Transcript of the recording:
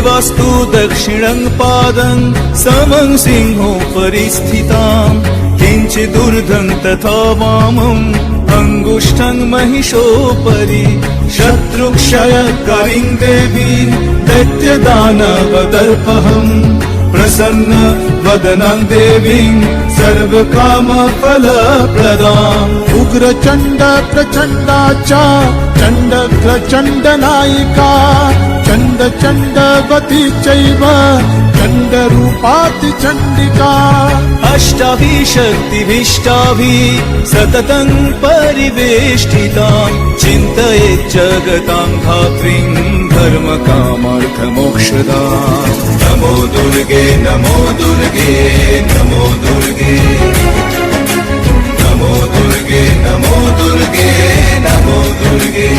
ग्रीवास्तु दक्षिणं पादं समं सिंहोपरि स्थितां किञ्चिदूर्ध्वं तथा वामम् अङ्गुष्ठं महिषोपरि शत्रुक्षयकरीं देवीं दैत्यदानवदर्पहम् प्रसन्न वदनं देवीं सर्वकामफलप्रदाम् उग्रचण्ड प्रचण्डा च चण्डघ्रचण्डनायिका चण्डचण्डवती चैव चण्डरूपाति चण्डिका अष्टाभिः शक्तिभिष्टाभिः सततं परिवेष्टितां चिन्तयेत् जगतां धात्रीं धर्मकामार्थमोक्षदां नमो दुर्गे नमो दुर्गे नमो दुर्गे नमो दुर्गे नमो दुर्गे नमो दुर्गे